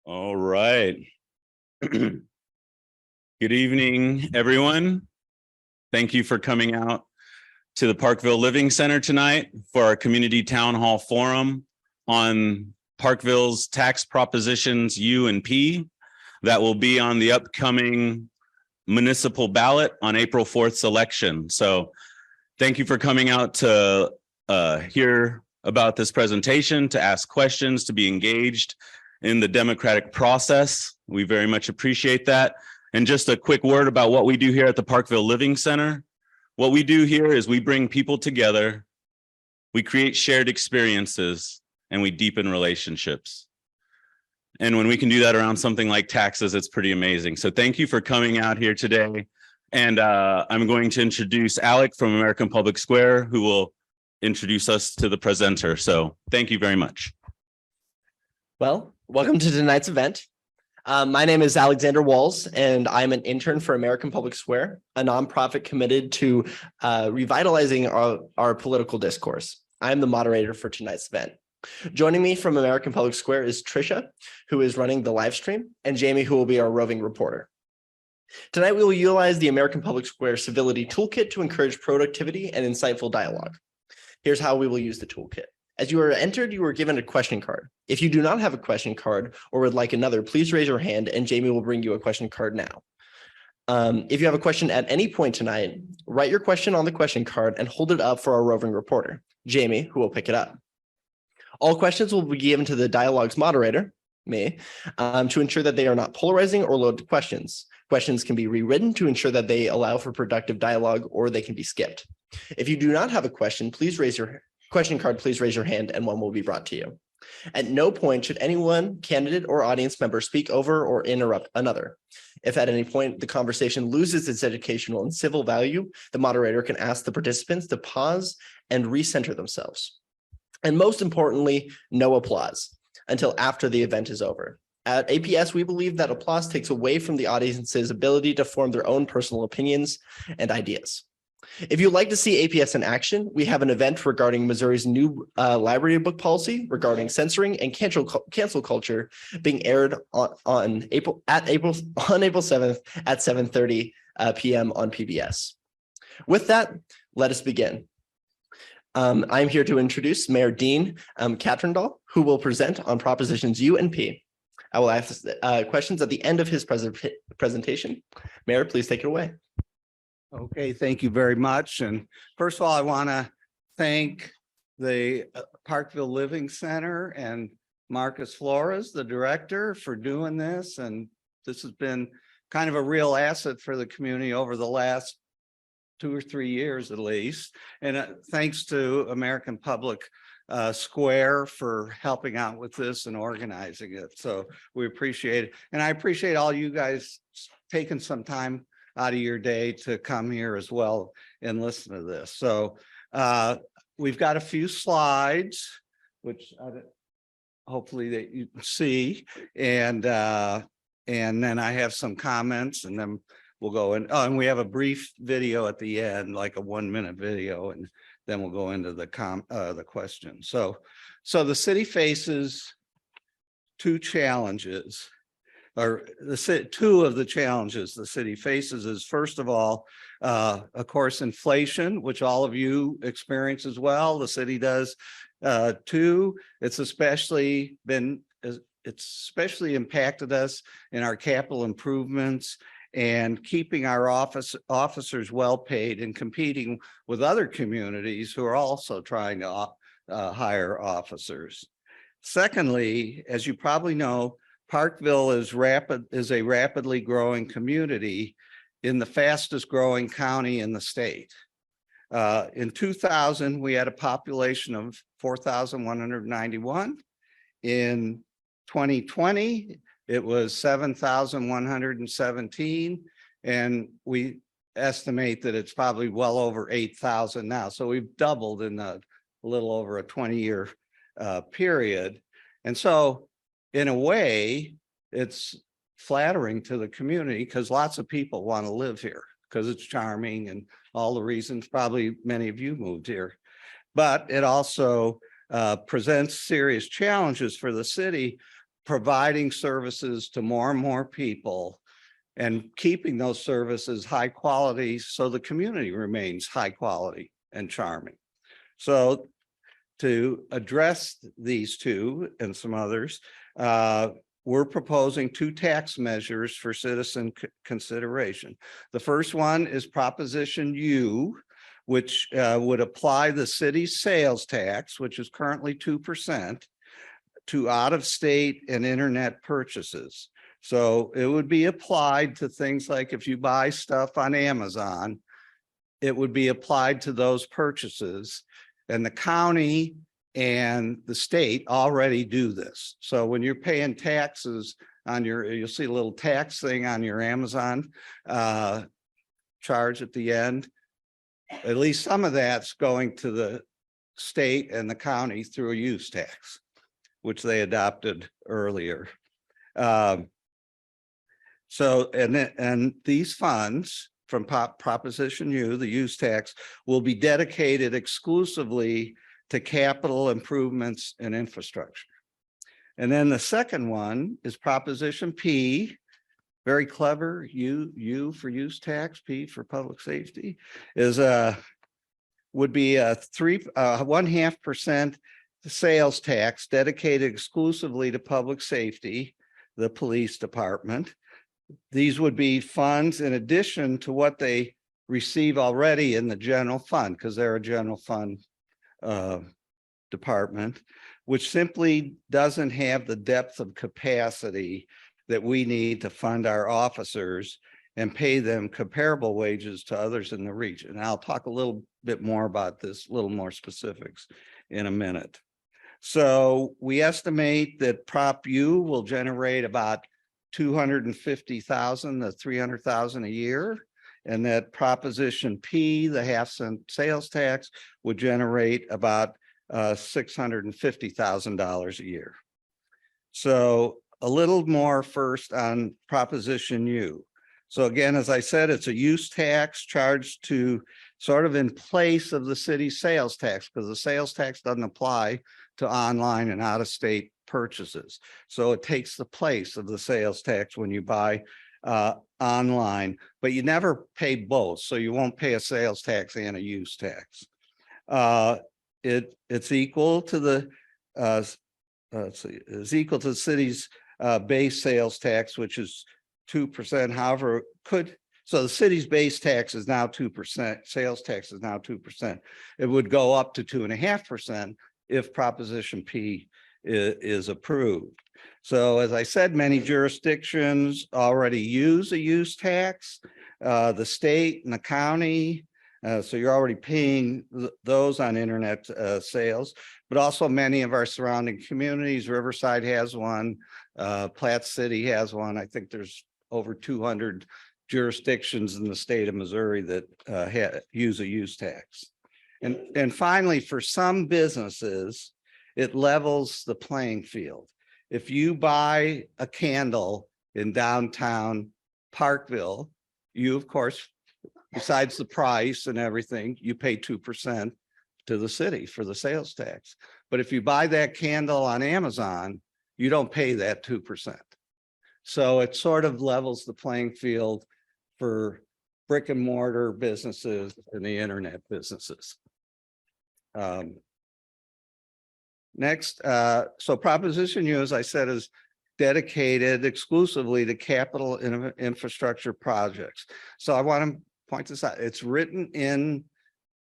All right. Good evening, everyone. Thank you for coming out to the Parkville Living Center tonight for our community town hall forum on Parkville's tax propositions U and P that will be on the upcoming municipal ballot on April 4th's election. So thank you for coming out to hear about this presentation, to ask questions, to be engaged in the democratic process. We very much appreciate that. And just a quick word about what we do here at the Parkville Living Center. What we do here is we bring people together, we create shared experiences, and we deepen relationships. And when we can do that around something like taxes, it's pretty amazing. So thank you for coming out here today. And I'm going to introduce Alec from American Public Square, who will introduce us to the presenter. So thank you very much. Well, welcome to tonight's event. My name is Alexander Walls, and I'm an intern for American Public Square, a nonprofit committed to revitalizing our political discourse. I'm the moderator for tonight's event. Joining me from American Public Square is Trisha, who is running the live stream, and Jamie, who will be our roving reporter. Tonight, we will utilize the American Public Square Civility Toolkit to encourage productivity and insightful dialogue. Here's how we will use the toolkit. As you are entered, you are given a question card. If you do not have a question card or would like another, please raise your hand and Jamie will bring you a question card now. If you have a question at any point tonight, write your question on the question card and hold it up for our roving reporter, Jamie, who will pick it up. All questions will be given to the dialogue's moderator, me, to ensure that they are not polarizing or loaded questions. Questions can be rewritten to ensure that they allow for productive dialogue, or they can be skipped. If you do not have a question, please raise your question card, please raise your hand and one will be brought to you. At no point should anyone, candidate or audience member, speak over or interrupt another. If at any point the conversation loses its educational and civil value, the moderator can ask the participants to pause and recenter themselves. And most importantly, no applause until after the event is over. At APS, we believe that applause takes away from the audience's ability to form their own personal opinions and ideas. If you'd like to see APS in action, we have an event regarding Missouri's new library book policy regarding censoring and cancel culture being aired on April 7th at 7:30 p.m. on PBS. With that, let us begin. I'm here to introduce Mayor Dean Katerndahl, who will present on propositions U and P. I will ask questions at the end of his presentation. Mayor, please take it away. Okay, thank you very much. And first of all, I want to thank the Parkville Living Center and Marcus Flores, the director, for doing this. And this has been kind of a real asset for the community over the last 2 or 3 years at least. And thanks to American Public Square for helping out with this and organizing it. So we appreciate it. And I appreciate all you guys taking some time out of your day to come here as well and listen to this. So we've got a few slides, which hopefully that you can see, and then I have some comments, and then we'll go in. Oh, and we have a brief video at the end, like a 1-minute video, and then we'll go into the questions. So the city faces two challenges. Or two of the challenges the city faces is, first of all, of course, inflation, which all of you experience as well. The city does too. It's especially impacted us in our capital improvements and keeping our officers well paid and competing with other communities who are also trying to hire officers. Secondly, as you probably know, Parkville is a rapidly growing community in the fastest growing county in the state. In 2000, we had a population of 4,191. In 2020, it was 7,117. And we estimate that it's probably well over 8,000 now. So we've doubled in a little over a 20-year period. And so in a way, it's flattering to the community because lots of people want to live here because it's charming and all the reasons probably many of you moved here. But it also presents serious challenges for the city providing services to more and more people and keeping those services high quality so the community remains high quality and charming. So to address these two and some others, we're proposing two tax measures for citizen consideration. The first one is Proposition U, which would apply the city's sales tax, which is currently 2%, to out-of-state and internet purchases. So it would be applied to things like if you buy stuff on Amazon, it would be applied to those purchases. And the county and the state already do this. So when you're paying taxes on you'll see a little tax thing on your Amazon charge at the end. At least some of that's going to the state and the county through a use tax, which they adopted earlier. And these funds from Proposition U, the use tax, will be dedicated exclusively to capital improvements and infrastructure. And then the second one is Proposition P, very clever, U for use tax, P for public safety, would be a 1.5% sales tax dedicated exclusively to public safety, the police department. These would be funds in addition to what they receive already in the general fund, because they're a general fund department, which simply doesn't have the depth of capacity that we need to fund our officers and pay them comparable wages to others in the region. And I'll talk a little bit more about this, a little more specifics in a minute. So we estimate that Prop U will generate about 250,000 to 300,000 a year, and that Proposition P, the half-cent sales tax, would generate about $650,000 a year. So a little more first on Proposition U. So again, as I said, it's a use tax charged to sort of in place of the city's sales tax, because the sales tax doesn't apply to online and out-of-state purchases. So it takes the place of the sales tax when you buy online, but you never pay both. So you won't pay a sales tax and a use tax. It's equal to the equal to the city's base sales tax, which is 2%. However, so the city's base tax is now 2%, sales tax is now 2%. It would go up to 2.5% if Proposition P is approved. So as I said, many jurisdictions already use a use tax, the state and the county. So you're already paying those on internet sales, but also many of our surrounding communities. Riverside has one, Platte City has one. I think there's over 200 jurisdictions in the state of Missouri that use a use tax. And finally, for some businesses, it levels the playing field. If you buy a candle in downtown Parkville, you, of course, besides the price and everything, you pay 2% to the city for the sales tax. But if you buy that candle on Amazon, you don't pay that 2%. So it sort of levels the playing field for brick and mortar businesses and the internet businesses. Next, so Proposition U, as I said, is dedicated exclusively to capital infrastructure projects. So I want to point this out. It's written in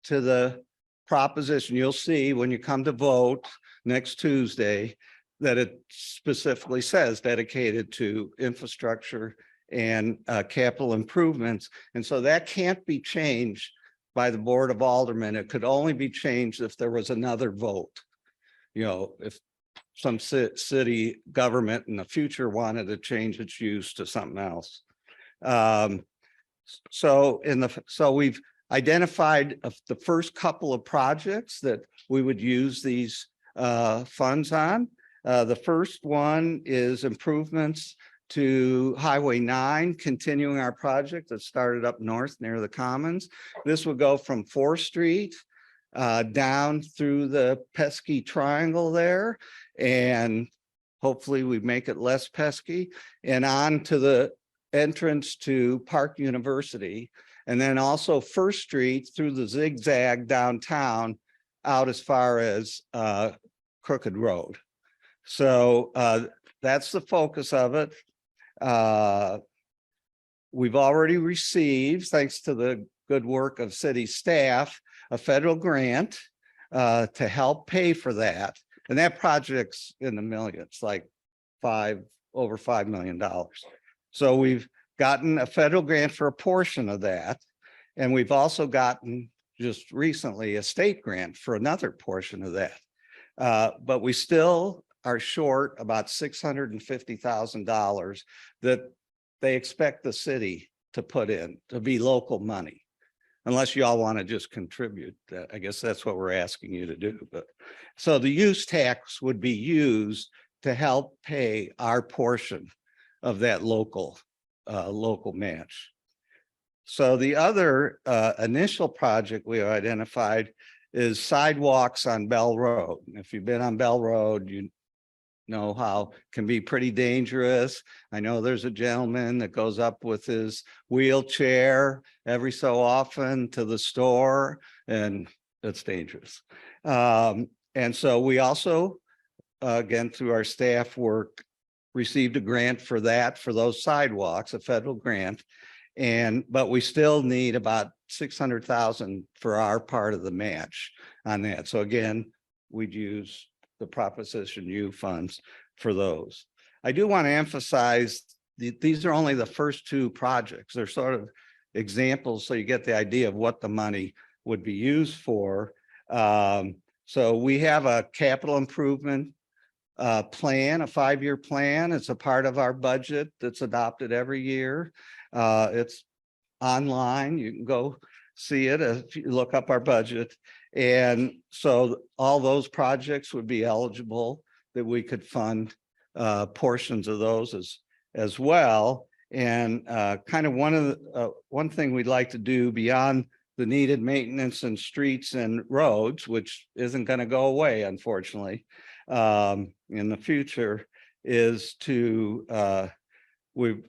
to the proposition. You'll see when you come to vote next Tuesday that it specifically says dedicated to infrastructure and capital improvements. And so that can't be changed by the Board of Aldermen. It could only be changed if there was another vote. You know, if some city government in the future wanted to change its use to something else. So we've identified the first couple of projects that we would use these funds on. The first one is improvements to Highway 9, continuing our project that started up north near the Commons. This would go from 4th Street down through the pesky triangle there and hopefully we make it less pesky, and on to the entrance to Park University. And then also First Street through the zigzag downtown out as far as Crooked Road. So that's the focus of it. We've already received, thanks to the good work of city staff, a federal grant to help pay for that. And that project's in the millions, like over $5 million. So we've gotten a federal grant for a portion of that. And we've also gotten just recently a state grant for another portion of that. But we still are short about $650,000 that they expect the city to put in to be local money. Unless y'all want to just contribute. I guess that's what we're asking you to do. But so the use tax would be used to help pay our portion of that local match. So the other initial project we identified is sidewalks on Bell Road. If you've been on Bell Road, you know how it can be pretty dangerous. I know there's a gentleman that goes up with his wheelchair every so often to the store, and it's dangerous. And so we also, again, through our staff work, received a grant for that, for those sidewalks, a federal grant. But we still need about 600,000 for our part of the match on that. So again, we'd use the Proposition U funds for those. I do want to emphasize these are only the first two projects. They're sort of examples so you get the idea of what the money would be used for. So we have a capital improvement plan, a 5-year plan. It's a part of our budget that's adopted every year. It's online. You can go see it if you look up our budget. And so all those projects would be eligible that we could fund portions of those as well. And kind of one thing we'd like to do beyond the needed maintenance and streets and roads, which isn't going to go away, unfortunately, in the future, is to we've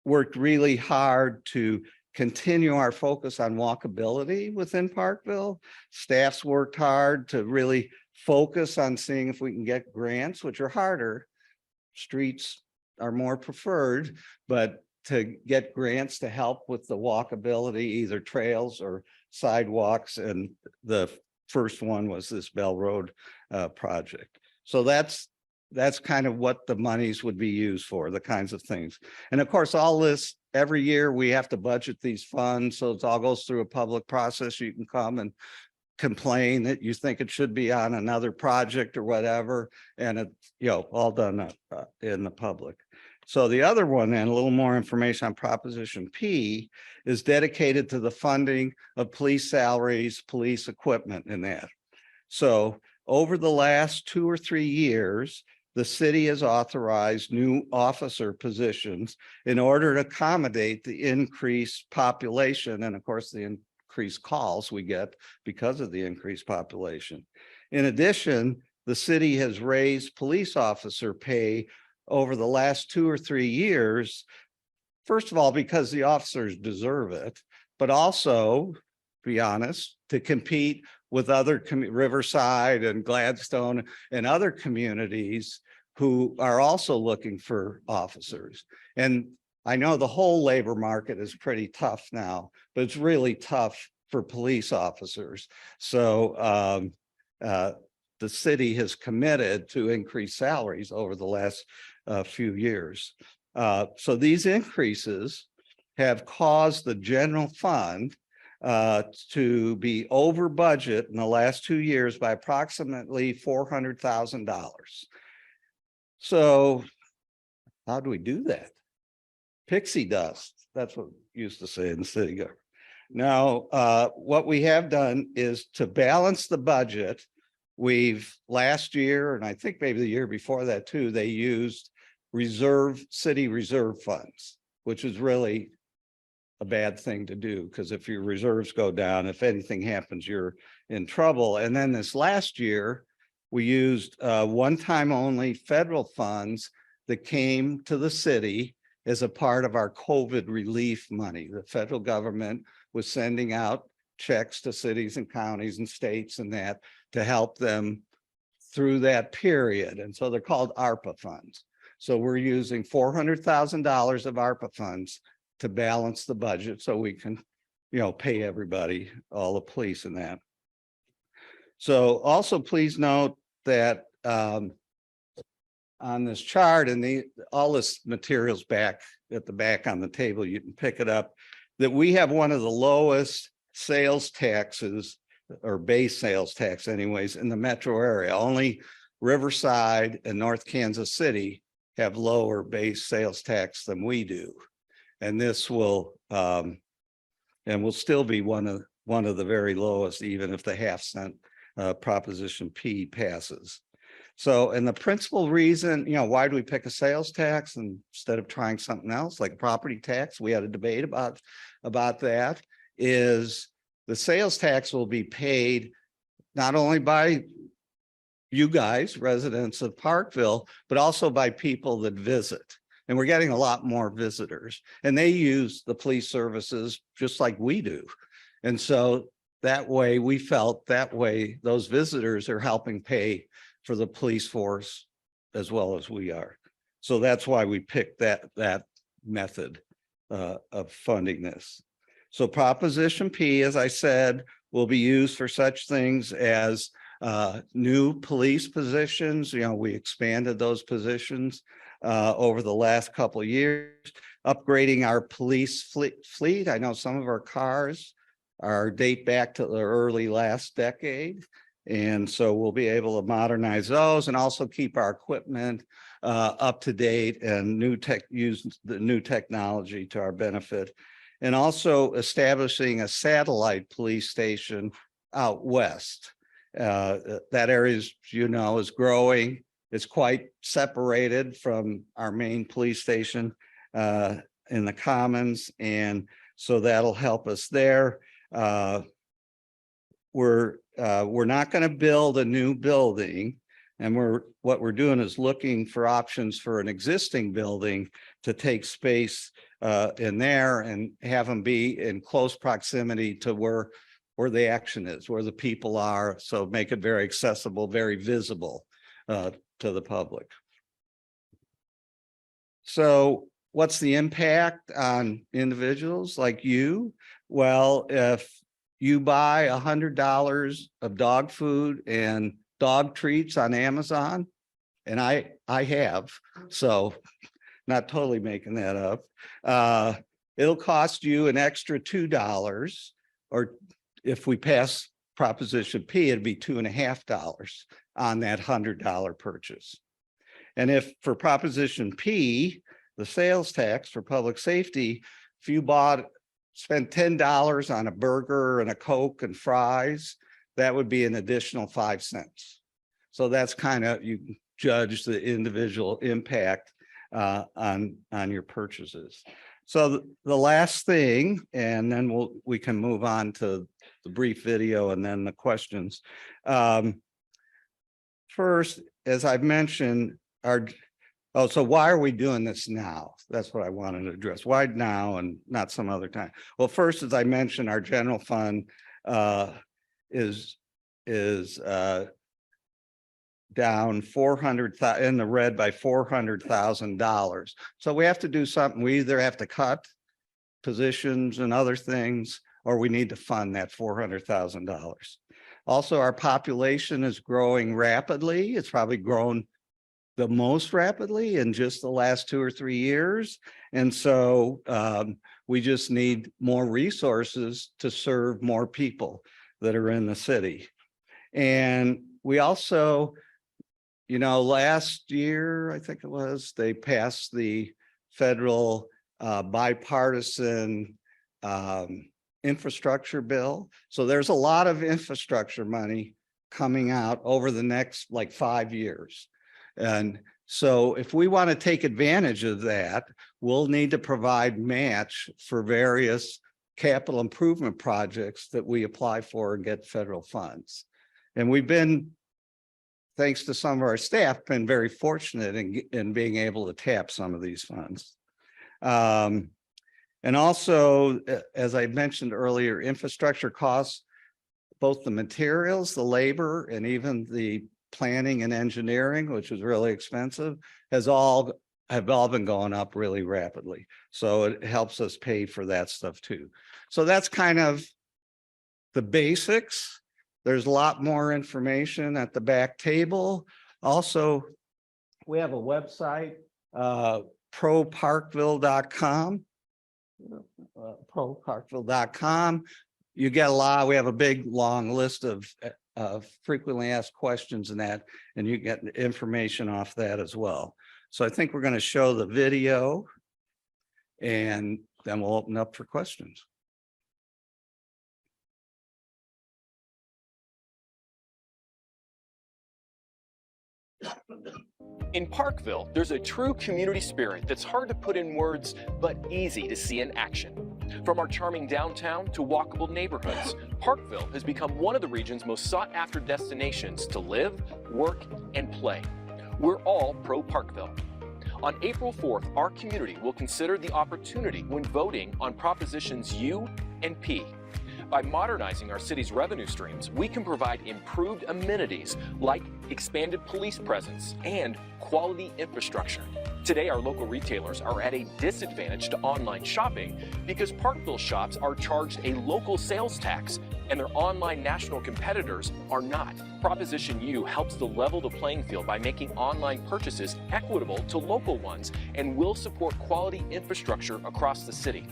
worked really hard to continue our focus on walkability within Parkville. Staff's worked hard to really focus on seeing if we can get grants, which are harder. Streets are more preferred, but to get grants to help with the walkability, either trails or sidewalks. And the first one was this Bell Road project. So that's kind of what the monies would be used for, the kinds of things. And of course, all this, every year we have to budget these funds. So it all goes through a public process. You can come and complain that you think it should be on another project or whatever. And it's, all done in the public. So the other one, and a little more information on Proposition P, is dedicated to the funding of police salaries, police equipment and that. So over the last 2 or 3 years, the city has authorized new officer positions in order to accommodate the increased population and of course the increased calls we get because of the increased population. In addition, the city has raised police officer pay over the last 2 or 3 years, first of all, because the officers deserve it, but also, to be honest, to compete with other Riverside and Gladstone and other communities who are also looking for officers. And I know the whole labor market is pretty tough now, but it's really tough for police officers. So the city has committed to increase salaries over the last few years. So these increases have caused the general fund to be over budget in the last 2 years by approximately $400,000. So how do we do that? Pixie dust. That's what we used to say in the city government. Now, what we have done is to balance the budget. We've last year, and I think maybe the year before that too, they used city reserve funds, which is really a bad thing to do because if your reserves go down, if anything happens, you're in trouble. And then this last year, we used one-time only federal funds that came to the city as a part of our COVID relief money. The federal government was sending out checks to cities and counties and states and that to help them through that period. And so they're called ARPA funds. So we're using $400,000 of ARPA funds to balance the budget so we can, pay everybody, all the police and that. So also please note that on this chart and all this materials back at the back on the table, you can pick it up, that we have one of the lowest sales taxes or base sales tax anyways in the metro area. Only Riverside and North Kansas City have lower base sales tax than we do. And this will still be one of the very lowest, even if the half-cent Proposition P passes. So, and the principal reason, why do we pick a sales tax instead of trying something else like property tax? We had a debate about that. Is the sales tax will be paid not only by you guys, residents of Parkville, but also by people that visit. And we're getting a lot more visitors, and they use the police services just like we do. And so that way, we felt that way those visitors are helping pay for the police force as well as we are. So that's why we picked that method of funding this. So Proposition P, as I said, will be used for such things as new police positions. We expanded those positions over the last couple of years, upgrading our police fleet. I know some of our cars date back to the early last decade. And so we'll be able to modernize those and also keep our equipment up to date and use the new technology to our benefit. And also establishing a satellite police station out west. That area, is growing. It's quite separated from our main police station in the Commons. And so that'll help us there. We're not going to build a new building, and what we're doing is looking for options for an existing building to take space in there and have them be in close proximity to where the action is, where the people are. So make it very accessible, very visible to the public. So what's the impact on individuals like you? Well, if you buy $100 of dog food and dog treats on Amazon, and I have, so not totally making that up, it'll cost you an extra $2, or if we pass Proposition P, it'd be $2.50 on that $100 purchase. And if for Proposition P, the sales tax for public safety, if you spent $10 on a burger and a Coke and fries, that would be an additional 5 cents. So that's kind of, you judge the individual impact on your purchases. So the last thing, and then we can move on to the brief video and then the questions. First, as I've mentioned, so why are we doing this now? That's what I wanted to address. Why now and not some other time? Well, first, as I mentioned, our general fund is down 400,000 in the red by $400,000. So we have to do something. We either have to cut positions and other things, or we need to fund that $400,000. Also, our population is growing rapidly. It's probably grown the most rapidly in just the last 2 or 3 years. And so we just need more resources to serve more people that are in the city. And we also, last year, I think it was, they passed the federal bipartisan infrastructure bill. So there's a lot of infrastructure money coming out over the next 5 years. And so if we want to take advantage of that, we'll need to provide match for various capital improvement projects that we apply for and get federal funds. And we've been thanks to some of our staff, been very fortunate in being able to tap some of these funds. And also, as I mentioned earlier, infrastructure costs, both the materials, the labor, and even the planning and engineering, which is really expensive, have all been going up really rapidly. So it helps us pay for that stuff too. So that's kind of the basics. There's a lot more information at the back table. Also, we have a website, proparkville.com. Proparkville.com. You get a lot. We have a big long list of frequently asked questions in that, and you get information off that as well. So I think we're going to show the video, and then we'll open up for questions. In Parkville, there's a true community spirit that's hard to put in words, but easy to see in action. From our charming downtown to walkable neighborhoods, Parkville has become one of the region's most sought-after destinations to live, work, and play. We're all pro-Parkville. On April 4th, our community will consider the opportunity when voting on Propositions U and P. By modernizing our city's revenue streams, we can provide improved amenities like expanded police presence and quality infrastructure. Today, our local retailers are at a disadvantage to online shopping because Parkville shops are charged a local sales tax and their online national competitors are not. Proposition U helps to level the playing field by making online purchases equitable to local ones and will support quality infrastructure across the city.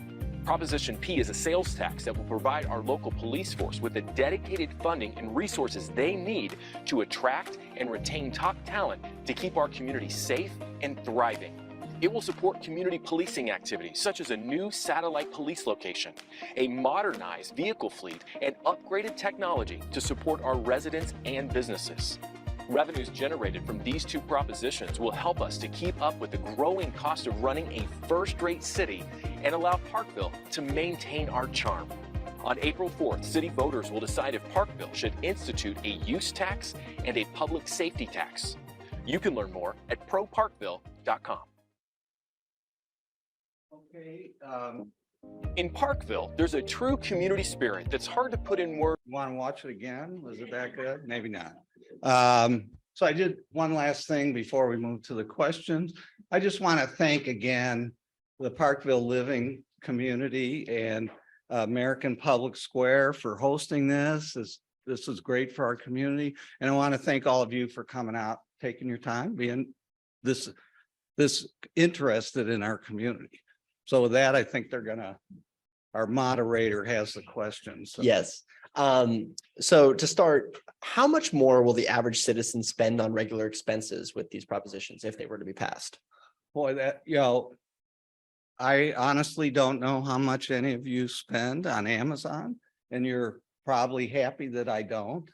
Proposition P is a sales tax that will provide our local police force with the dedicated funding and resources they need to attract and retain top talent to keep our community safe and thriving. It will support community policing activities such as a new satellite police location, a modernized vehicle fleet, and upgraded technology to support our residents and businesses. Revenues generated from these two propositions will help us to keep up with the growing cost of running a first-rate city and allow Parkville to maintain our charm. On April 4th, city voters will decide if Parkville should institute a use tax and a public safety tax. You can learn more at proparkville.com. Okay. In Parkville, there's a true community spirit that's hard to put in words. Want to watch it again? Was it that good? Maybe not. So I did one last thing before we move to the questions. I just want to thank again the Parkville Living community and American Public Square for hosting this. This is great for our community. And I want to thank all of you for coming out, taking your time, being this interested in our community. So with that, I think our moderator has the questions. So. Yes. So to start, how much more will the average citizen spend on regular expenses with these propositions if they were to be passed? Boy, I honestly don't know how much any of you spend on Amazon, and you're probably happy that I don't.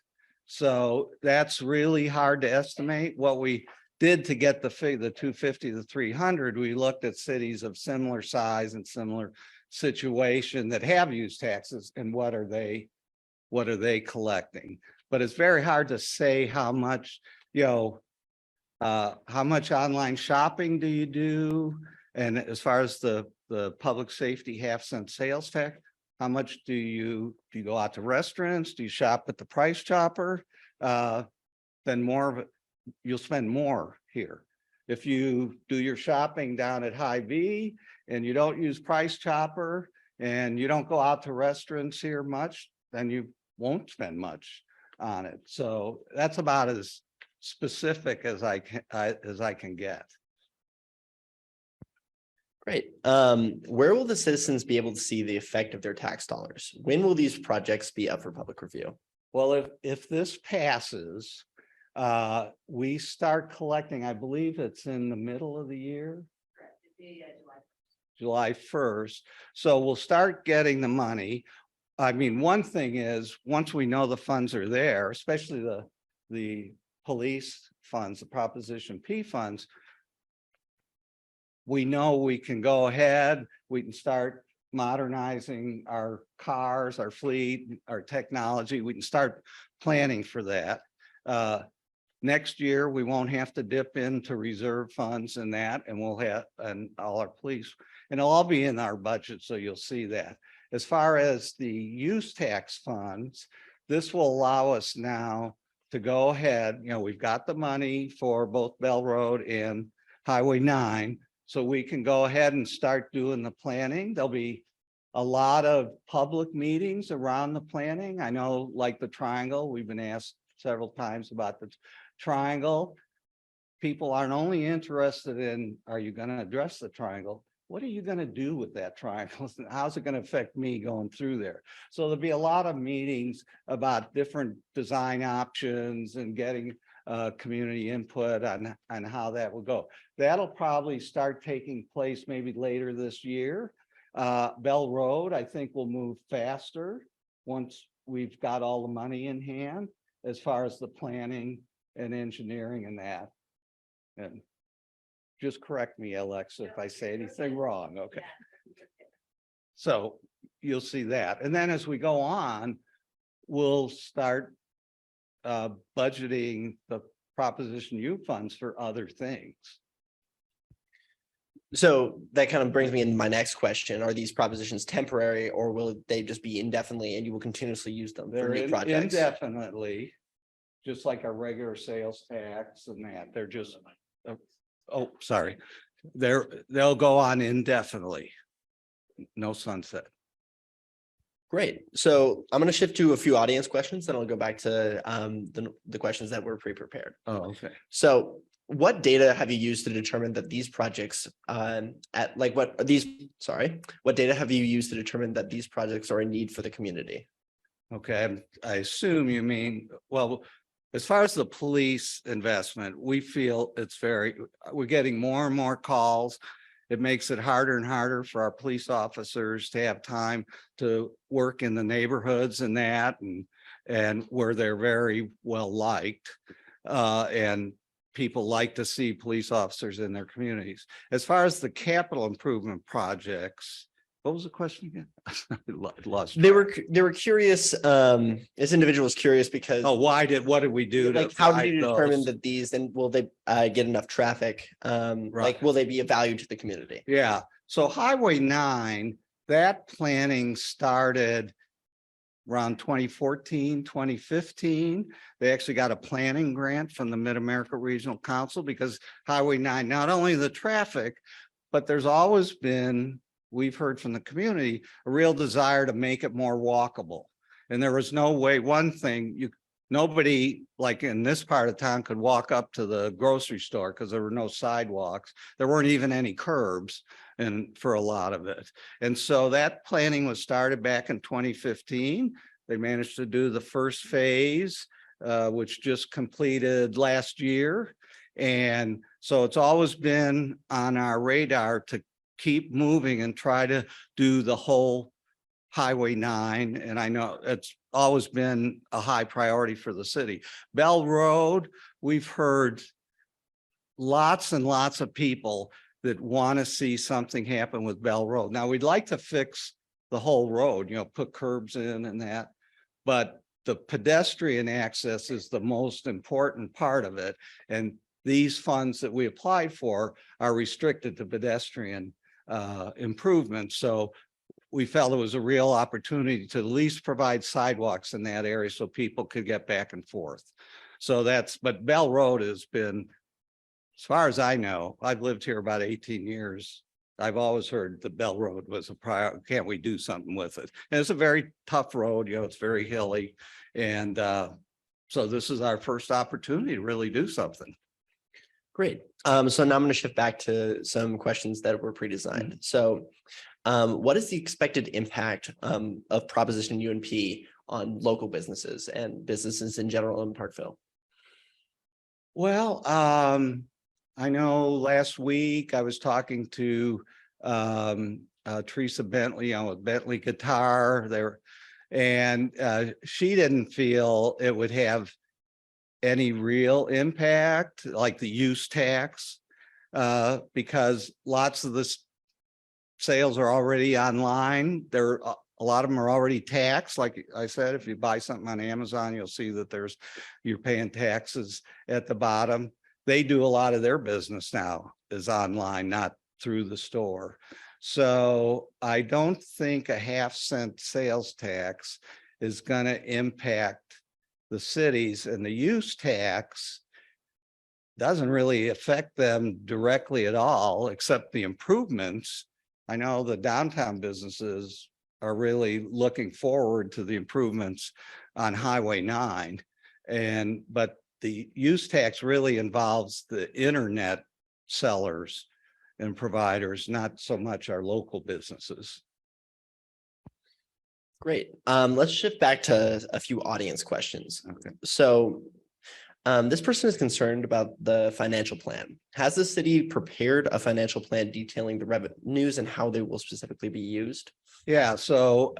So that's really hard to estimate. What we did to get the 250 to 300, we looked at cities of similar size and similar situation that have used taxes and what are they collecting. But it's very hard to say how much, how much online shopping do you do? And as far as the public safety half-cent sales tax, how much do you go out to restaurants? Do you shop at the Price Chopper? Then more of it, you'll spend more here. If you do your shopping down at Hy-Vee and you don't use Price Chopper and you don't go out to restaurants here much, then you won't spend much on it. So that's about as specific as I can get. Great. Where will the citizens be able to see the effect of their tax dollars? When will these projects be up for public review? Well, if this passes, we start collecting, I believe it's in the middle of the year. July 1st. So we'll start getting the money. I mean, one thing is, once we know the funds are there, especially the police funds, the Proposition P funds, we know we can go ahead, we can start modernizing our cars, our fleet, our technology. We can start planning for that. Next year, we won't have to dip into reserve funds and that, and we'll have, and all our police, and it'll all be in our budget, so you'll see that. As far as the use tax funds, this will allow us now to go ahead, we've got the money for both Bell Road and Highway 9, so we can go ahead and start doing the planning. There'll be a lot of public meetings around the planning. I know, like the Triangle, we've been asked several times about the Triangle. People aren't only interested in, are you going to address the Triangle? What are you going to do with that triangle? How's it going to affect me going through there? So there'll be a lot of meetings about different design options and getting community input on how that will go. That'll probably start taking place maybe later this year. Bell Road, I think, will move faster once we've got all the money in hand as far as the planning and engineering and that. And just correct me, Alexa, if I say anything wrong, okay? So you'll see that. And then as we go on, we'll start budgeting the Proposition U funds for other things. So that kind of brings me into my next question. Are these propositions temporary, or will they just be indefinitely and you will continuously use them for They're new projects? indefinitely, just like our regular sales tax and that. They're just, oh, sorry. They'll go on indefinitely. No sunset. Great. So I'm going to shift to a few audience questions, then I'll go back to the questions that were pre-prepared. Oh, okay. So what data have you used to determine that these projects what data have you used to determine that these projects are a need for the community? Okay, I assume you mean, well, as far as the police investment, we feel we're getting more and more calls. It makes it harder and harder for our police officers to have time to work in the neighborhoods and that, and where they're very well liked. And people like to see police officers in their communities. As far as the capital improvement projects, what was the question again? Lost. They were curious. This individual was curious because what did we do? Like, how did you determine that these, and will they get enough traffic? Like, will they be of value to the community? Yeah. So Highway 9, that planning started around 2014, 2015. They actually got a planning grant from the Mid-America Regional Council because Highway 9, not only the traffic, but there's always been, we've heard from the community, a real desire to make it more walkable. And there was no way, nobody like in this part of town could walk up to the grocery store because there were no sidewalks. There weren't even any curbs and for a lot of it. And so that planning was started back in 2015. They managed to do the first phase, which just completed last year. And so it's always been on our radar to keep moving and try to do the whole Highway 9. And I know it's always been a high priority for the city. Bell Road, we've heard lots and lots of people that want to see something happen with Bell Road. Now, we'd like to fix the whole road, put curbs in and that, but the pedestrian access is the most important part of it. And these funds that we applied for are restricted to pedestrian improvements. So we felt it was a real opportunity to at least provide sidewalks in that area so people could get back and forth. So but Bell Road has been, as far as I know, I've lived here about 18 years. I've always heard the Bell Road was a priority. Can't we do something with it? And it's a very tough road, it's very hilly. And so this is our first opportunity to really do something. Great. So now I'm going to shift back to some questions that were pre-designed. So what is the expected impact of Proposition UNP on local businesses and businesses in general in Parkville? Well, I know last week I was talking to Teresa Bentley with Bentley Guitar there, and she didn't feel it would have any real impact like the use tax because lots of the sales are already online. There are a lot of them are already taxed. Like I said, if you buy something on Amazon, you'll see that you're paying taxes at the bottom. They do a lot of their business now is online, not through the store. So I don't think a 1/2 cent sales tax is going to impact the cities, and the use tax doesn't really affect them directly at all, except the improvements. I know the downtown businesses are really looking forward to the improvements on Highway 9. But the use tax really involves the internet sellers and providers, not so much our local businesses. Great. Let's shift back to a few audience questions. Okay. So this person is concerned about the financial plan. Has the city prepared a financial plan detailing the revenues and how they will specifically be used? Yeah, so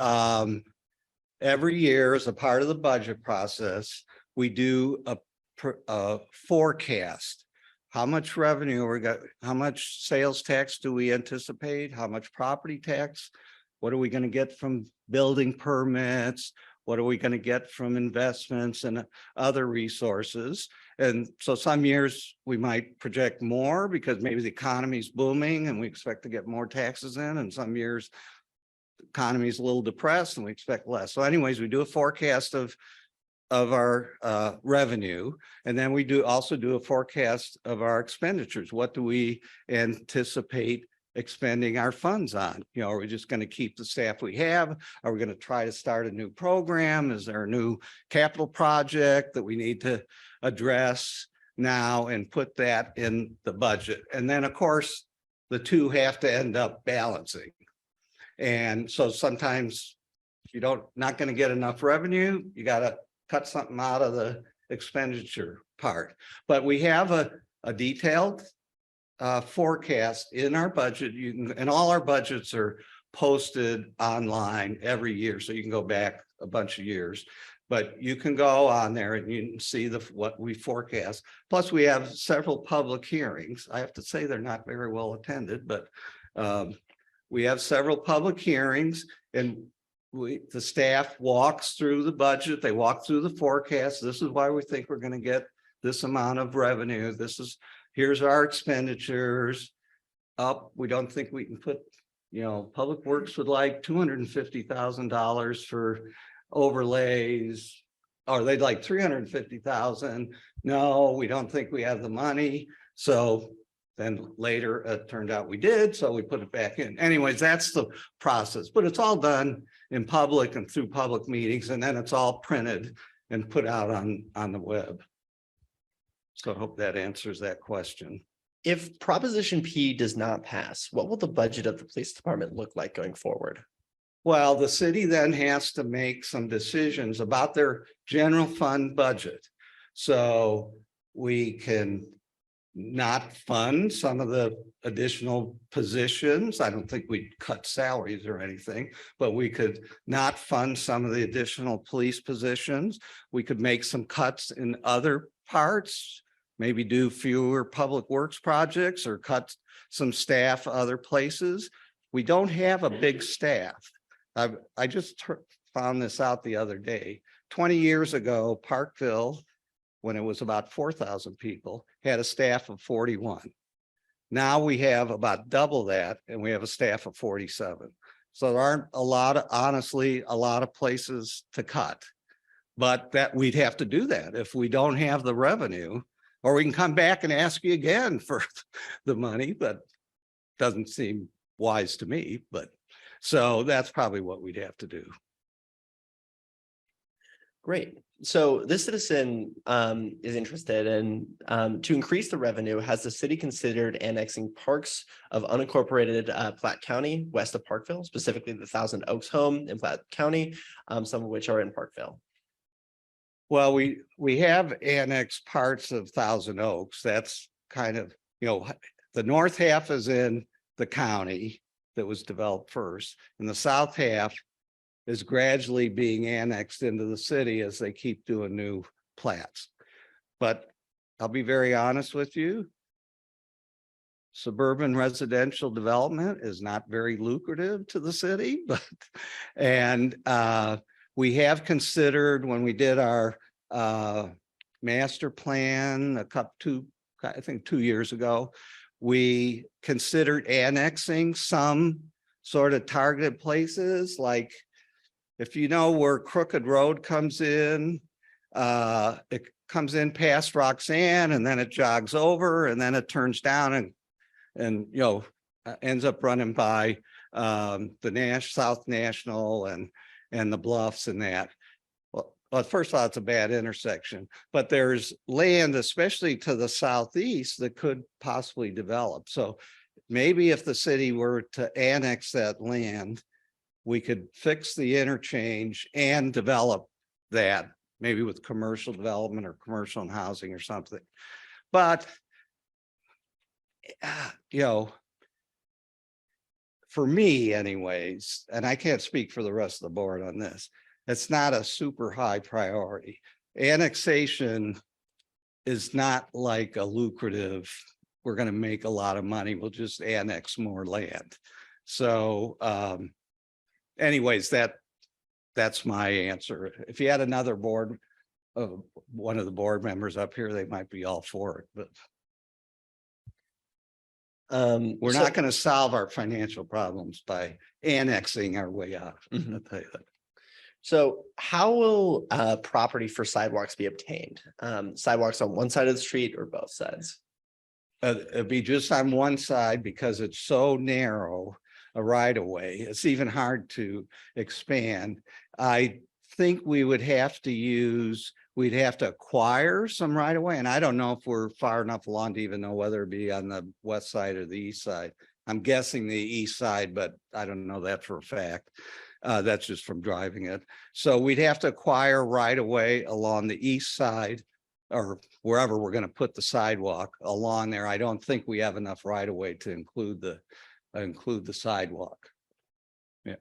every year as a part of the budget process, we do a forecast. How much revenue we got, how much sales tax do we anticipate? How much property tax? What are we going to get from building permits? What are we going to get from investments and other resources? And so some years we might project more because maybe the economy is booming and we expect to get more taxes in, and some years the economy is a little depressed and we expect less. So anyways, we do a forecast of our revenue, and then we also do a forecast of our expenditures. What do we anticipate expending our funds on? You know, are we just going to keep the staff we have? Are we going to try to start a new program? Is there a new capital project that we need to address now and put that in the budget? And then of course, the two have to end up balancing. And so sometimes you not going to get enough revenue, you got to cut something out of the expenditure part. But we have a detailed forecast in our budget. And all our budgets are posted online every year, so you can go back a bunch of years. But you can go on there and you can see what we forecast. Plus, we have several public hearings. I have to say they're not very well attended, but we have several public hearings, and the staff walks through the budget. They walk through the forecast. This is why we think we're going to get this amount of revenue. Here's our expenditures up. We don't think we can put, Public Works would like $250,000 for overlays, or they'd like $350,000. No, we don't think we have the money. So then later it turned out we did, so we put it back in. Anyways, that's the process, but it's all done in public and through public meetings, and then it's all printed and put out on the web. So I hope that answers that question. If Proposition P does not pass, what will the budget of the police department look like going forward? Well, the city then has to make some decisions about their general fund budget. So we can not fund some of the additional positions. I don't think we'd cut salaries or anything, but we could not fund some of the additional police positions. We could make some cuts in other parts, maybe do fewer public works projects or cut some staff other places. We don't have a big staff. I just found this out the other day. 20 years ago, Parkville, when it was about 4,000 people, had a staff of 41. Now we have about double that, and we have a staff of 47. So there aren't honestly, a lot of places to cut, but that we'd have to do that if we don't have the revenue, or we can come back and ask you again for the money, but doesn't seem wise to me. But so that's probably what we'd have to do. Great. So this citizen is interested in to increase the revenue. Has the city considered annexing parks of unincorporated Platte County west of Parkville, specifically the Thousand Oaks home in Platte County, some of which are in Parkville? Well, we have annexed parts of Thousand Oaks. That's kind of, the north half is in the county that was developed first, and the south half is gradually being annexed into the city as they keep doing new plats. But I'll be very honest with you. suburban residential development is not very lucrative to the city, but, and we have considered when we did our master plan I think 2 years ago, we considered annexing some sort of targeted places, like if you know where Crooked Road comes in, it comes in past Roxanne and then it jogs over and then it turns down and you know, ends up running by the South National and the Bluffs and that. Well, first of all, it's a bad intersection, but there's land, especially to the southeast, that could possibly develop. So maybe if the city were to annex that land, we could fix the interchange and develop that, maybe with commercial development or commercial and housing or something. But, you know, for me anyways, and I can't speak for the rest of the board on this, it's not a super high priority. Annexation is not like a lucrative, we're going to make a lot of money, we'll just annex more land. So anyways, that's my answer. If you had another board, one of the board members up here, they might be all for it, but we're not going to solve our financial problems by annexing our way out. I'll tell you that. So how will property for sidewalks be obtained? Sidewalks on one side of the street or both sides? It'd be just on one side because it's so narrow a right of way. It's even hard to expand. I think we would have to we'd have to acquire some right of way. And I don't know if we're far enough along to even know whether it be on the west side or the east side. I'm guessing the east side, but I don't know that for a fact. That's just from driving it. So we'd have to acquire right of way along the east side or wherever we're going to put the sidewalk along there. I don't think we have enough right of way to include the sidewalk. Yeah.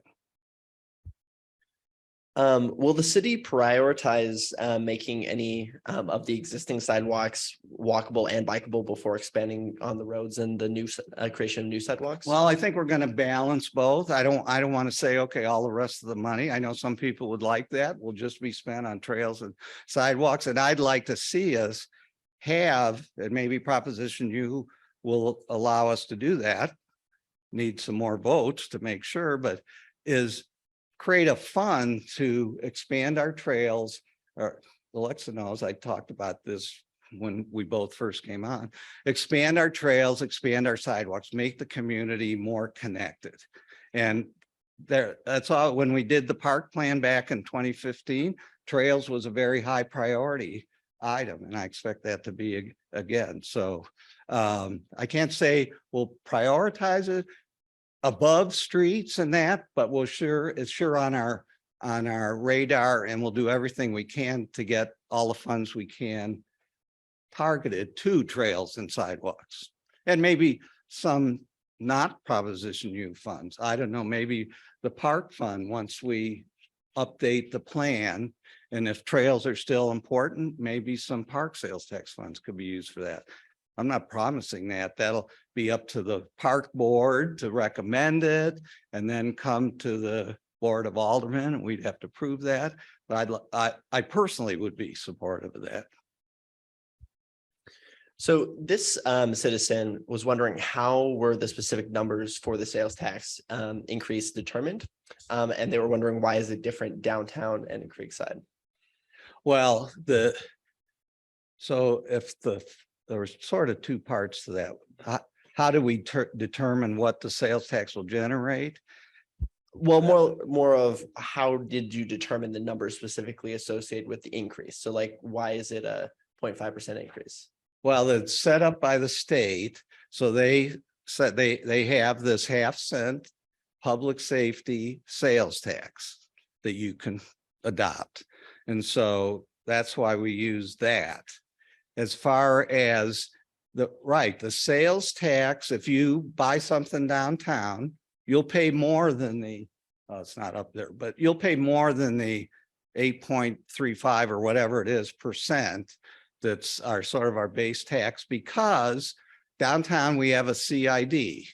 Will the city prioritize making any of the existing sidewalks walkable and bikeable before expanding on the roads and the new creation of new sidewalks? Well, I think we're going to balance both. I don't want to say, okay, all the rest of the money. I know some people would like that. Will just be spent on trails and sidewalks. And I'd like to see us have, and maybe Proposition U will allow us to do that. Need some more votes to make sure, but is create a fund to expand our trails. Or Alexa knows I talked about this when we both first came on. Expand our trails, expand our sidewalks, make the community more connected. And that's all. When we did the park plan back in 2015, trails was a very high priority item, and I expect that to be again. So I can't say we'll prioritize it above streets and that, but it's sure on our radar, and we'll do everything we can to get all the funds we can targeted to trails and sidewalks, and maybe some not Proposition U funds. I don't know, maybe the park fund once we update the plan, and if trails are still important, maybe some park sales tax funds could be used for that. I'm not promising that. That'll be up to the park board to recommend it and then come to the Board of Aldermen, and we'd have to prove that. But I personally would be supportive of that. So this citizen was wondering, how were the specific numbers for the sales tax increase determined? And they were wondering, why is it different downtown and in Creekside? Well, there was sort of two parts to that. How do we determine what the sales tax will generate? Well, more of how did you determine the numbers specifically associated with the increase? So like, why is it a 0.5% increase? Well, it's set up by the state. So they said they have this 1/2 cent public safety sales tax that you can adopt. And so that's why we use that. As far as the sales tax, if you buy something downtown, you'll pay more than it's not up there, but you'll pay more than the 8.35 or whatever it is percent. That's our sort of our base tax, because downtown, we have a CID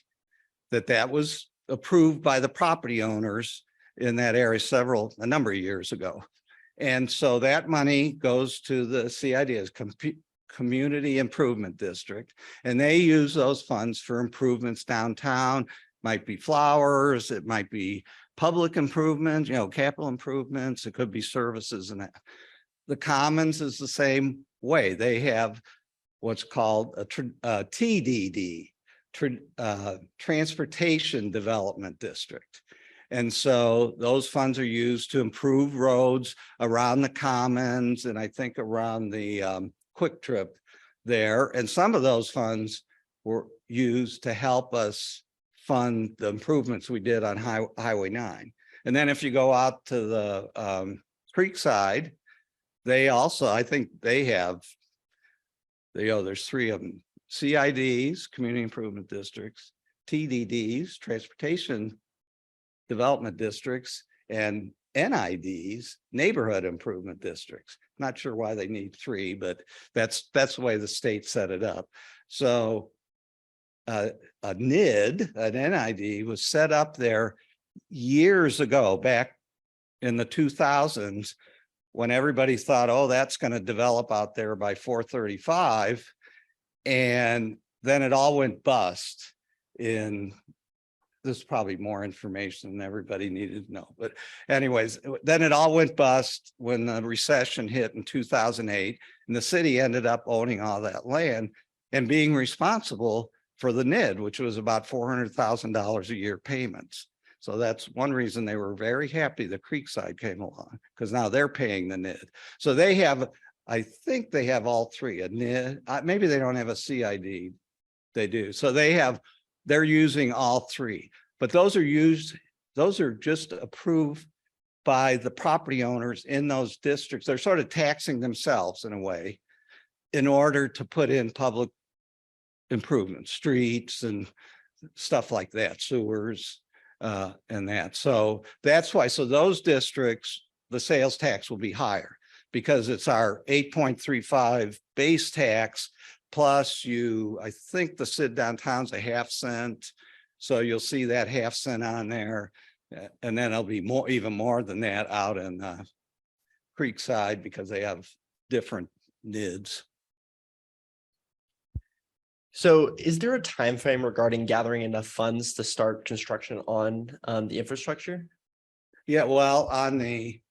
that was approved by the property owners in that area a number of years ago. And so that money goes to the CID as Community Improvement District, and they use those funds for improvements downtown. Might be flowers, it might be public improvements, capital improvements, it could be services and that. The Commons is the same way. They have what's called a TDD, Transportation Development District. And so those funds are used to improve roads around the Commons and I think around the Quick Trip there. And some of those funds were used to help us fund the improvements we did on Highway 9. And then if you go out to the Creekside, they also, I think they have, there's 3 of them: CIDs, Community Improvement Districts, TDDs, Transportation Development Districts, and NIDs, Neighborhood Improvement Districts. Not sure why they need 3, but that's the way the state set it up. So a NID, an NID, was set up there years ago, back in the 2000s, when everybody thought, oh, that's going to develop out there by 435. And then it all went bust. This is probably more information than everybody needed to know. But anyways, then it all went bust when the recession hit in 2008, and the city ended up owning all that land and being responsible for the NID, which was about $400,000 a year payments. So that's one reason they were very happy the Creekside came along, because now they're paying the NID. So they have, I think they have all 3, a NID, maybe they don't have a CID. They do. So they're using all 3, but those are just approved by the property owners in those districts. They're sort of taxing themselves in a way in order to put in public improvements, streets and stuff like that, sewers and that. So that's why, so those districts, the sales tax will be higher because it's our 8.35 base tax plus I think the SID downtown's a half cent. So you'll see that half cent on there. And then it'll be even more than that out in Creekside because they have different NIDs. So is there a time frame regarding gathering enough funds to start construction on the infrastructure? Yeah, well, on the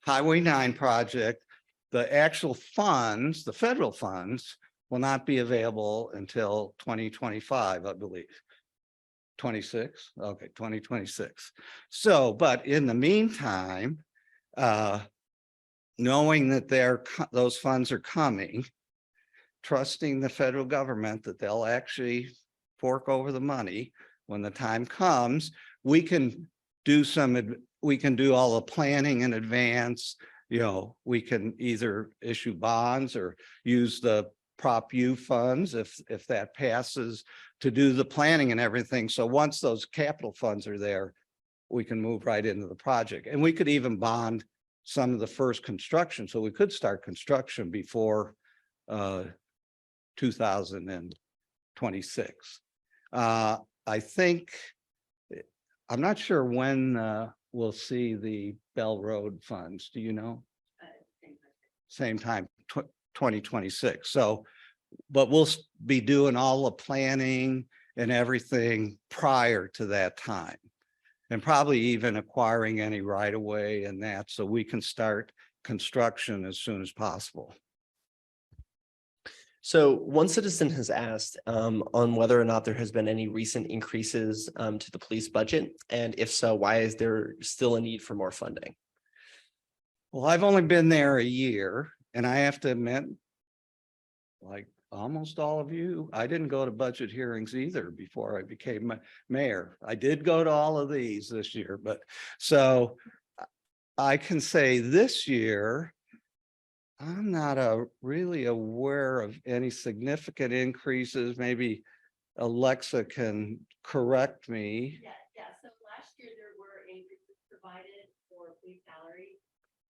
Highway 9 project, the actual funds, the federal funds, will not be available until 2025, I believe. 26, okay, 2026. So, but in the meantime, knowing that those funds are coming, trusting the federal government that they'll actually fork over the money when the time comes, we can do all the planning in advance. We can either issue bonds or use the Prop U funds if that passes to do the planning and everything. So once those capital funds are there, we can move right into the project. And we could even bond some of the first construction. So we could start construction before 2026. I think, I'm not sure when we'll see the Bell Road funds. Do you know? Same time, 2026. So, but we'll be doing all the planning and everything prior to that time. And probably even acquiring any right of way and that, so we can start construction as soon as possible. So one citizen has asked on whether or not there has been any recent increases to the police budget, and if so, why is there still a need for more funding? Well, I've only been there a year, and I have to admit, like almost all of you, I didn't go to budget hearings either before I became mayor. I did go to all of these this year, but so I can say this year, I'm not really aware of any significant increases. Maybe Alexa can correct me. Yeah. So last year there were increases provided for police salary,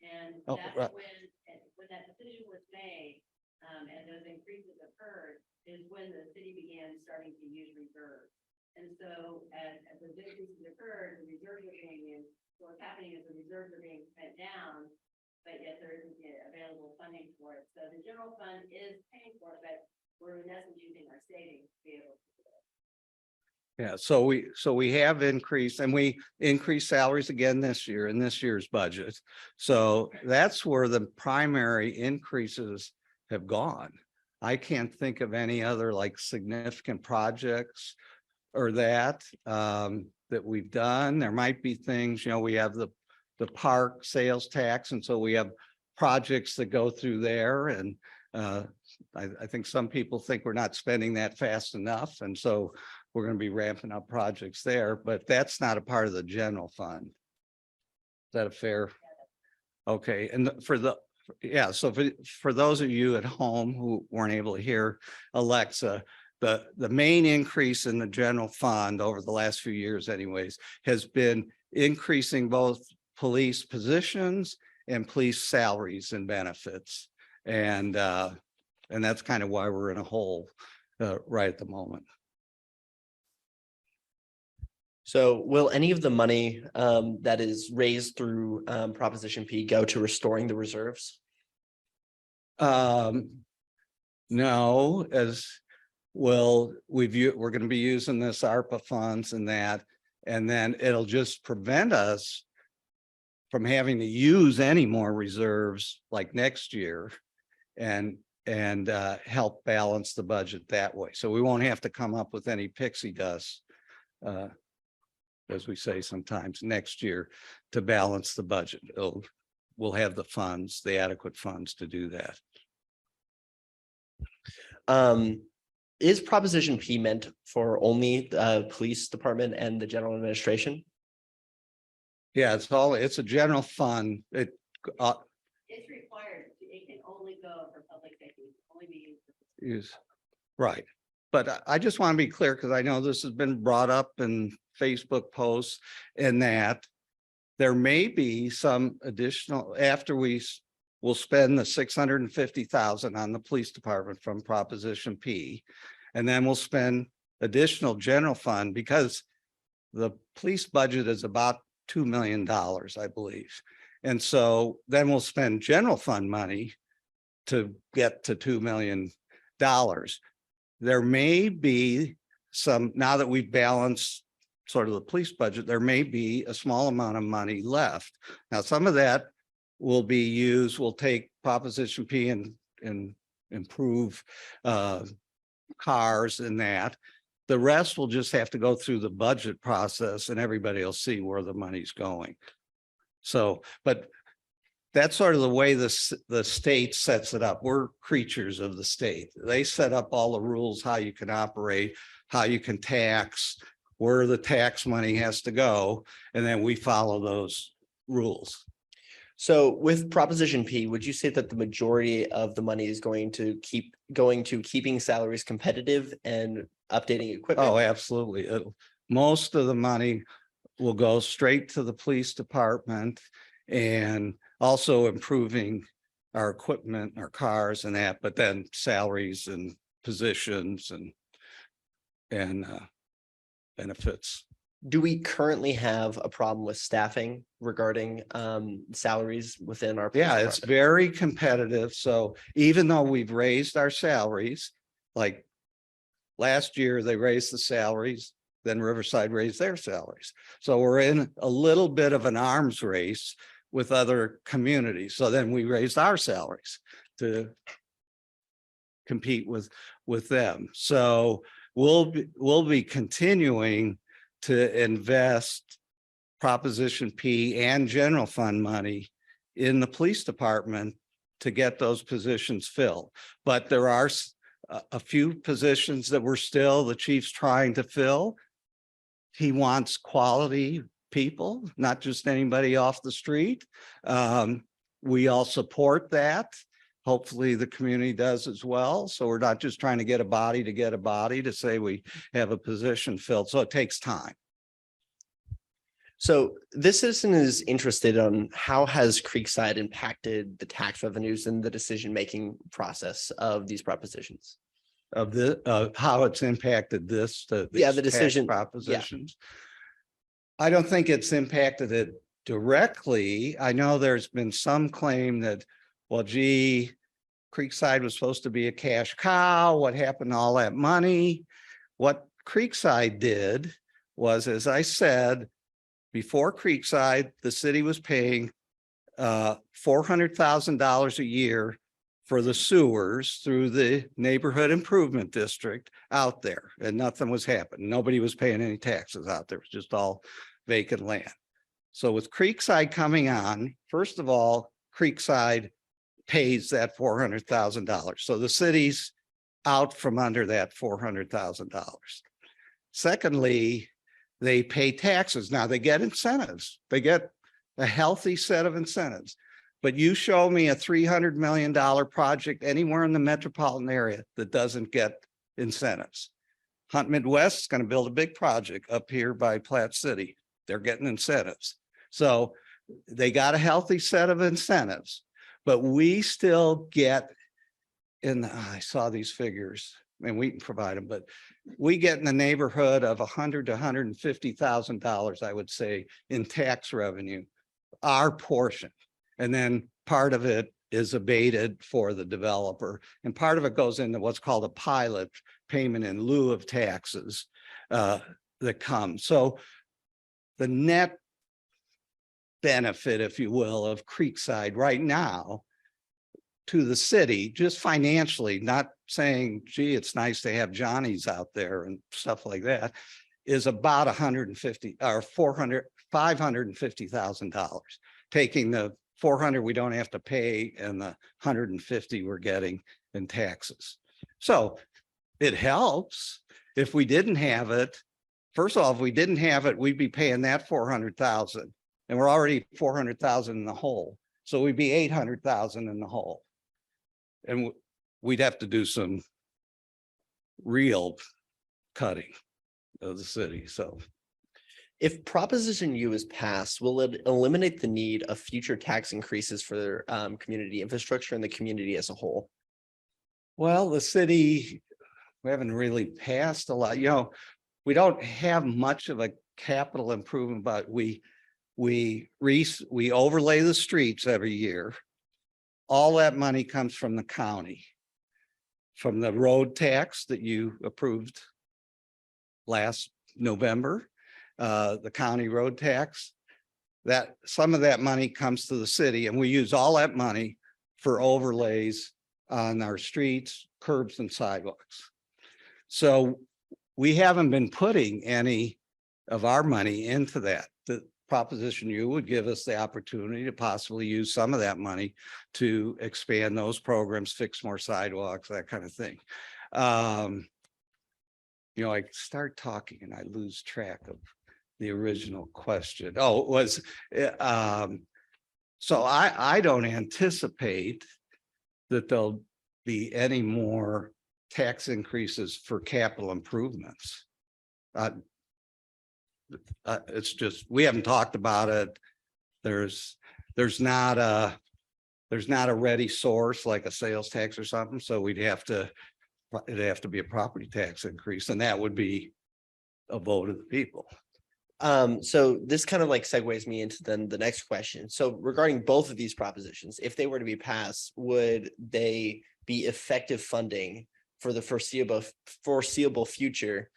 and Oh, that's right. when that decision was made. and those increases occurred, is when the city began starting to use reserves. And so as those increases occurred, the reserves are being used. So what's happening is the reserves are being spent down, but yet there isn't available funding for it. So the general fund is paying for it, but we're in essence using our savings to be able to do it. Yeah, so we have increased, and we increased salaries again this year in this year's budget. So that's where the primary increases have gone. I can't think of any other like significant projects or that that we've done. There might be things, we have the park sales tax, and so we have projects that go through there. And I think some people think we're not spending that fast enough, and so we're going to be ramping up projects there, but that's not a part of the general fund. Is that a fair? Okay, and so for those of you at home who weren't able to hear Alexa, the main increase in the general fund over the last few years anyways, has been increasing both police positions and police salaries and benefits. And that's kind of why we're in a hole right at the moment. So will any of the money that is raised through Proposition P go to restoring the reserves? No, as well, we're going to be using this ARPA funds and that, and then it'll just prevent us from having to use any more reserves like next year and help balance the budget that way. So we won't have to come up with any pixie dust, as we say sometimes, next year to balance the budget. We'll have the funds, the adequate funds to do that. Is Proposition P meant for only the police department and the general administration? Yeah, it's a general fund. It's required. It can only go for public safety, it can only be used. Right. But I just want to be clear, because I know this has been brought up in Facebook posts, and that there may be some additional after we'll spend the 650,000 on the police department from Proposition P, and then we'll spend additional general fund because the police budget is about $2 million, I believe. And so then we'll spend general fund money to get to $2 million. There may be some, now that we've balanced sort of the police budget, there may be a small amount of money left. Now, some of that will be used, we'll take Proposition P and improve cars and that. The rest will just have to go through the budget process and everybody will see where the money's going. So, but that's sort of the way the state sets it up. We're creatures of the state. They set up all the rules, how you can operate, how you can tax, where the tax money has to go, and then we follow those rules. So with Proposition P, would you say that the majority of the money is going to keeping salaries competitive and updating equipment? Oh, absolutely. Most of the money will go straight to the police department and also improving our equipment, our cars and that, but then salaries and positions and benefits. Do we currently have a problem with staffing regarding salaries within our? Yeah, it's very competitive. So even though we've raised our salaries, like last year they raised the salaries, then Riverside raised their salaries. So we're in a little bit of an arms race with other communities. So then we raised our salaries to compete with them. So we'll be continuing to invest Proposition P and general fund money in the police department to get those positions filled. But there are a few positions that the chief's trying to fill. He wants quality people, not just anybody off the street. We all support that. Hopefully the community does as well. So we're not just trying to get a body to say we have a position filled. So it takes time. So this citizen is interested on how has Creekside impacted the tax revenues and the decision-making process of these propositions? Of the, how it's impacted this, Yeah, these the tax decision. Yeah. propositions. I don't think it's impacted it directly. I know there's been some claim that, well, gee, Creekside was supposed to be a cash cow. What happened to all that money? What Creekside did was, as I said, before Creekside, the city was paying $400,000 a year for the sewers through the neighborhood improvement district out there, and nothing was happening. Nobody was paying any taxes out there. It was just all vacant land. So with Creekside coming on, first of all, Creekside pays that $400,000. So the city's out from under that $400,000. Secondly, they pay taxes. Now they get incentives. They get a healthy set of incentives. But you show me a $300 million project anywhere in the metropolitan area that doesn't get incentives. Hunt Midwest is going to build a big project up here by Platte City. They're getting incentives. So they got a healthy set of incentives, but we still get I saw these figures and we can provide them, but we get in the neighborhood of $100,000 to $150,000, I would say, in tax revenue, our portion. And then part of it is abated for the developer. And part of it goes into what's called a pilot payment in lieu of taxes that come. So the net benefit, if you will, of Creekside right now to the city, just financially, not saying, gee, it's nice to have Johnny's out there and stuff like that, is about $550,000, taking the 400 we don't have to pay and the 150 we're getting in taxes. So it helps. If we didn't have it, first of all, if we didn't have it, we'd be paying that 400,000 and we're already 400,000 in the hole. So we'd be 800,000 in the hole. And we'd have to do some real cutting of the city. So If Proposition U is passed, will it eliminate the need of future tax increases for community infrastructure and the community as a whole? well, the city, we haven't really passed a lot, we don't have much of a capital improvement, but we overlay the streets every year. All that money comes from the county, from the road tax that you approved last November, the county road tax. That some of that money comes to the city, and we use all that money for overlays on our streets, curbs, and sidewalks. So we haven't been putting any of our money into that. The Proposition U would give us the opportunity to possibly use some of that money to expand those programs, fix more sidewalks, that kind of thing. I start talking and I lose track of the original question. Oh, it was, so I don't anticipate that there'll be any more tax increases for capital improvements. It's just, we haven't talked about it. There's not a ready source like a sales tax or something. So it'd have to be a property tax increase, and that would be a vote of the people. So this kind of like segues me into then the next question. So regarding both of these propositions, if they were to be passed, would they be effective funding for the foreseeable future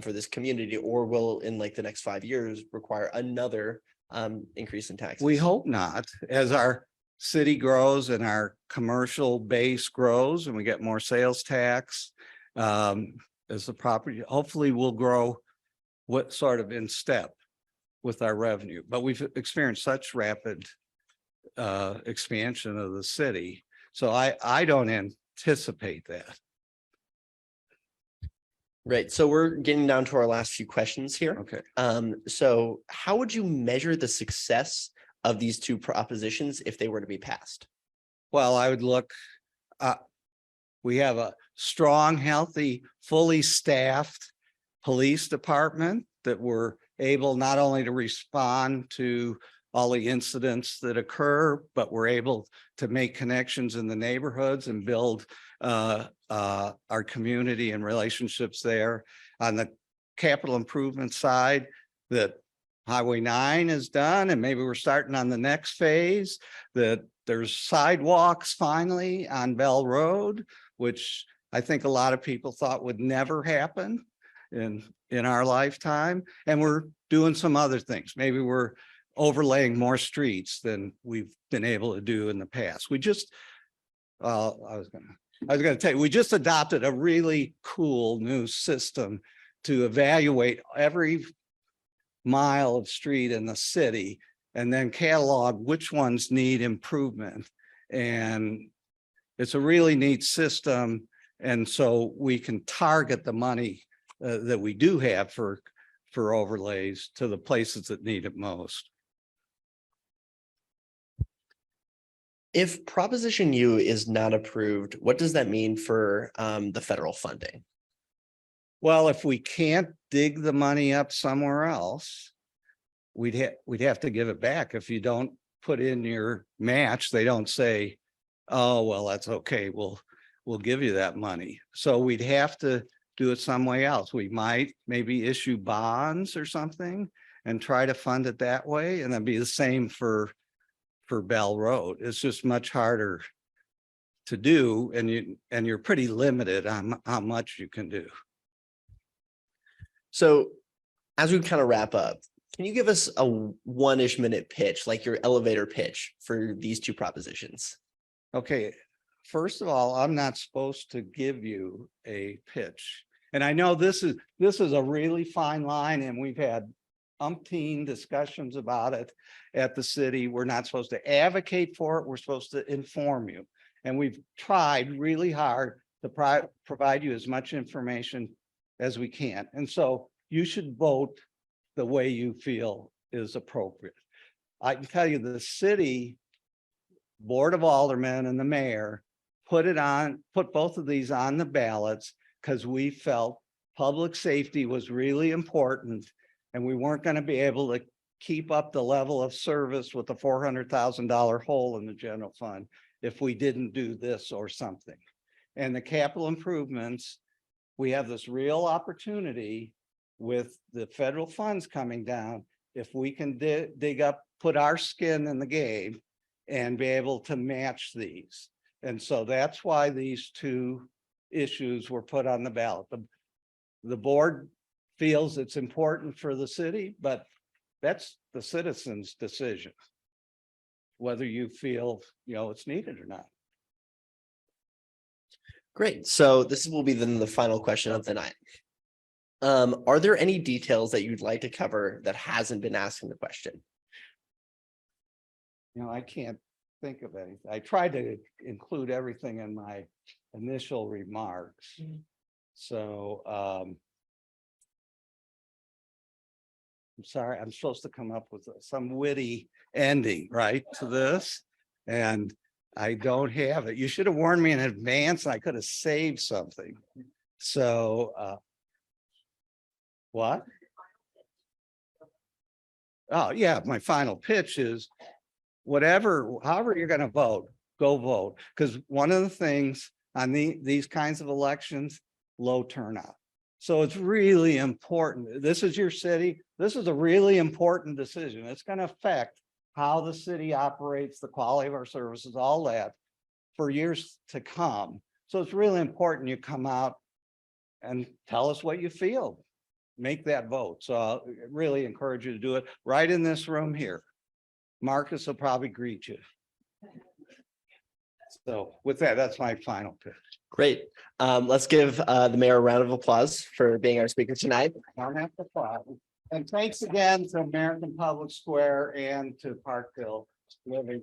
for this community, or will in like the next 5 years require another increase in taxes? We hope not. As our city grows and our commercial base grows and we get more sales tax, as the property, hopefully we'll grow what sort of in step with our revenue. But we've experienced such rapid expansion of the city. So I don't anticipate that. Right. So we're getting down to our last few questions here. Okay. So how would you measure the success of these two propositions if they were to be passed? Well, I would look, we have a strong, healthy, fully staffed police department that we're able not only to respond to all the incidents that occur, but we're able to make connections in the neighborhoods and build our community and relationships there. On the capital improvement side, that Highway 9 is done, and maybe we're starting on the next phase, that there's sidewalks finally on Bell Road, which I think a lot of people thought would never happen in our lifetime. And we're doing some other things. Maybe we're overlaying more streets than we've been able to do in the past. We just, I was gonna tell you, we just adopted a really cool new system to evaluate every mile of street in the city and then catalog which ones need improvement. And it's a really neat system. And so we can target the money that we do have for overlays to the places that need it most. If Proposition U is not approved, what does that mean for the federal funding? Well, if we can't dig the money up somewhere else, we'd have to give it back. If you don't put in your match, they don't say, oh, well, that's okay. We'll give you that money. So we'd have to do it some way else. We might maybe issue bonds or something and try to fund it that way. And that'd be the same for Bell Road. It's just much harder to do, and you're pretty limited on how much you can do. So as we kind of wrap up, can you give us a 1-ish minute pitch, like your elevator pitch for these two propositions? Okay, first of all, I'm not supposed to give you a pitch. And I know this is a really fine line, and we've had umpteen discussions about it at the city. We're not supposed to advocate for it. We're supposed to inform you. And we've tried really hard to provide you as much information as we can. And so you should vote the way you feel is appropriate. I can tell you the city Board of Aldermen and the mayor put both of these on the ballots because we felt public safety was really important. And we weren't going to be able to keep up the level of service with the $400,000 hole in the general fund if we didn't do this or something. And the capital improvements, we have this real opportunity with the federal funds coming down. If we can dig up, put our skin in the game and be able to match these. And so that's why these two issues were put on the ballot. The board feels it's important for the city, but that's the citizens' decision, whether you feel, it's needed or not. Great. So this will be then the final question of the night. Are there any details that you'd like to cover that hasn't been asked in the question? I can't think of anything. I tried to include everything in my initial remarks. So I'm sorry, I'm supposed to come up with some witty ending, right, to this, and I don't have it. You should have warned me in advance, and I could have saved something. So, what? Oh, yeah, my final pitch is however you're going to vote, go vote. Because one of the things on these kinds of elections, low turnout. So it's really important. This is your city. This is a really important decision. It's going to affect how the city operates, the quality of our services, all that for years to come. So it's really important you come out and tell us what you feel. Make that vote. So I really encourage you to do it right in this room here. Marcus will probably greet you. So with that, that's my final pitch. Great. Let's give the mayor a round of applause for being our speaker tonight. Don't have to apply. And thanks again to American Public Square and to Parkville Living.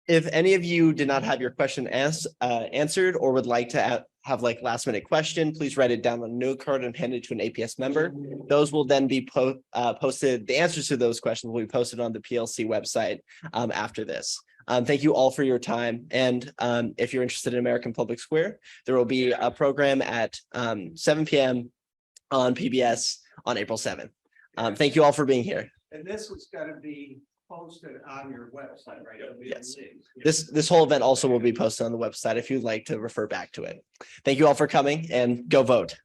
If any of you did not have your question answered or would like to have like last minute question, please write it down on a note card and hand it to an APS member. Those will then be posted. The answers to those questions will be posted on the PLC website after this. Thank you all for your time. And if you're interested in American Public Square, there will be a program at 7 p.m. on PBS on April 7th. Thank you all for being here. And this is gonna be posted on your website, right? It'll be a Yes. link. This whole event also will be posted on the website if you'd like to refer back to it. Thank you all for coming and go vote.